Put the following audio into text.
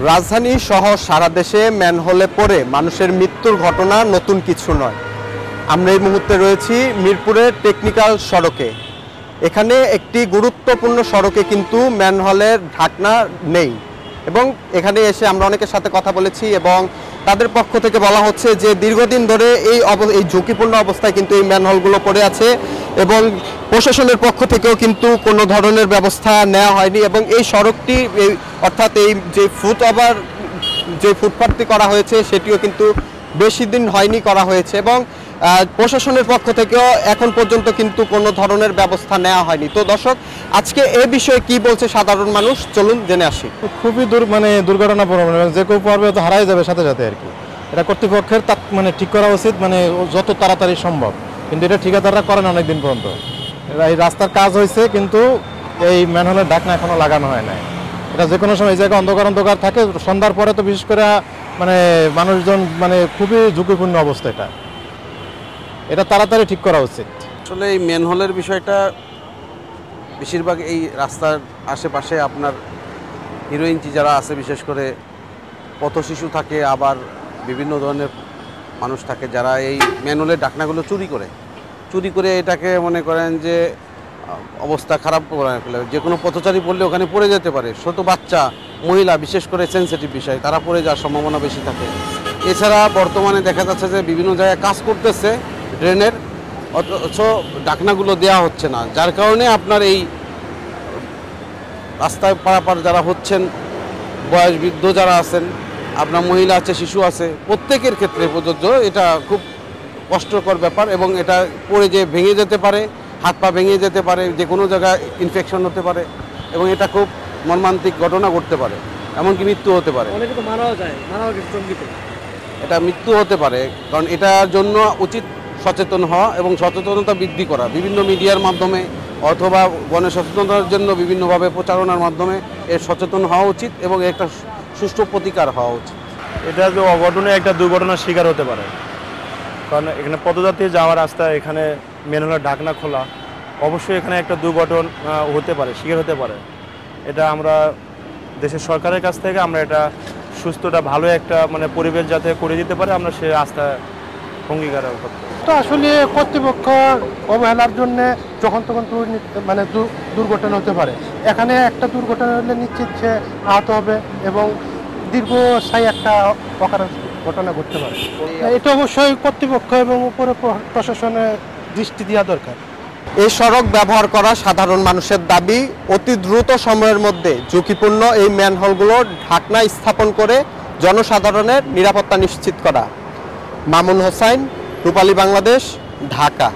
রাজধানী সহ সারা দেশে ম্যানহোলে পড়ে মানুষের মৃত্যুর ঘটনা নতুন কিছু নয়। আমরা এই মুহূর্তে রয়েছি মিরপুরের টেকনিক্যাল সড়কে। এখানে একটি গুরুত্বপূর্ণ সড়কে কিন্তু ম্যানহোলের ঢাকনা নেই এবং এখানে এসে আমরা অনেকের সাথে কথা বলেছি এবং তাদের পক্ষ থেকে বলা হচ্ছে যে দীর্ঘদিন ধরে এই ঝুঁকিপূর্ণ অবস্থায় কিন্তু এই ম্যানহোলগুলো পড়ে আছে এবং প্রশাসনের পক্ষ থেকেও কিন্তু কোনো ধরনের ব্যবস্থা নেওয়া হয়নি এবং এই সড়কটি অর্থাৎ এই যে ফুটপাথটি করা হয়েছে সেটিও কিন্তু বেশি দিন হয়নি করা হয়েছে এবং প্রশাসনের পক্ষ থেকেও এখন পর্যন্ত কিন্তু কোনো ধরনের ব্যবস্থা নেওয়া হয়নি। তো দর্শক, আজকে এ বিষয়ে কি বলছে সাধারণ মানুষ, চলুন জেনে আসি। খুবই দুর্ঘটনাপূর্ণ, যে কেউ পড়বে তো হারাই যাবে সাথে সাথে আর কি। এটা কর্তৃপক্ষের ঠিক করা উচিত, যত তাড়াতাড়ি সম্ভব, কিন্তু এটা ঠিকাদাররা করেন অনেকদিন পর্যন্ত। এই রাস্তার কাজ হয়েছে কিন্তু এই ম্যানহোলের ঢাকনা এখনো লাগানো হয় নাই। এটা যে কোনো সময় এই জায়গায় অন্ধকার থাকে, সন্ধ্যার পরে তো বিশেষ করে মানুষজন খুবই ঝুঁকিপূর্ণ অবস্থা। এটা তাড়াতাড়ি ঠিক করা উচিত। আসলে এই ম্যানহোলের বিষয়টা বেশিরভাগ এই রাস্তার আশেপাশে আপনার হিরোইনচি যারা আছে, বিশেষ করে পথশিশু থাকে, আবার বিভিন্ন ধরনের মানুষ থাকে যারা এই ম্যানহোলের ঢাকনাগুলো চুরি করে এটাকে মনে করেন যে অবস্থা খারাপ করে ফেলে। যে কোনো পথচারী পড়লে ওখানে পড়ে যেতে পারে, ছোট বাচ্চা, মহিলা, বিশেষ করে সেনসিটিভ বিষয়, তারা পড়ে যাওয়ার সম্ভাবনা বেশি থাকে। এছাড়া বর্তমানে দেখা যাচ্ছে যে বিভিন্ন জায়গায় কাজ করতেছে ড্রেনের, অথচ ঢাকনাগুলো দেওয়া হচ্ছে না, যার কারণে আপনার এই রাস্তায় পারাপার যারা হচ্ছেন, বয়স বৃদ্ধ যারা আছেন, আপনার মহিলা আছে, শিশু আছে, প্রত্যেকের ক্ষেত্রে প্রযোজ্য। এটা খুব কষ্টকর ব্যাপার এবং এটা পড়ে যে ভেঙে যেতে পারে, হাত পা ভেঙে যেতে পারে, যে কোনো জায়গায় ইনফেকশন হতে পারে এবং এটা খুব মর্মান্তিক ঘটনা ঘটতে পারে, এমনকি মৃত্যু হতে পারে। এটা মৃত্যু হতে পারে, কারণ এটার জন্য উচিত সচেতন হওয়া এবং সচেতনতা বৃদ্ধি করা, বিভিন্ন মিডিয়ার মাধ্যমে অথবা গণসচেতনতার জন্য বিভিন্নভাবে প্রচারণার মাধ্যমে এর সচেতন হওয়া উচিত এবং একটা সুষ্ঠু প্রতিকার হওয়া উচিত। এটা যে অঘটনে একটা দুর্ঘটনার শিকার হতে পারে, কারণ এখানে পদযাত্রী যাওয়ার রাস্তা, এখানে ম্যানহোলের ঢাকনা খোলা, অবশ্যই এখানে একটা দুর্ঘটনা হতে পারে, শিকার হতে পারে। এটা আমরা দেশের সরকারের কাছ থেকে আমরা এটা সুস্থটা ভালো একটা পরিবেশ যাতে করে দিতে পারে, আমরা সে রাস্তা অঙ্গীকার করতে। তো আসলে কর্তৃপক্ষ অবহেলার জন্য যখন তখন দুর্ঘটনা হতে পারে। এখানে একটা দুর্ঘটনা হলে নিশ্চিত সে আহত হবে এবং দীর্ঘস্থায়ী একটা অকারণ ঘটনা ঘটতে পারে। এটা অবশ্যই কর্তৃপক্ষ এবং উপরে প্রশাসনের দৃষ্টি দেওয়া দরকার। এই সড়ক ব্যবহার করা সাধারণ মানুষের দাবি, অতি দ্রুত সময়ের মধ্যে ঝুঁকিপূর্ণ এই ম্যানহোলগুলো ঢাকনা স্থাপন করে জনসাধারণের নিরাপত্তা নিশ্চিত করা। মামুন হোসাইন, রূপালী বাংলাদেশ, ঢাকা।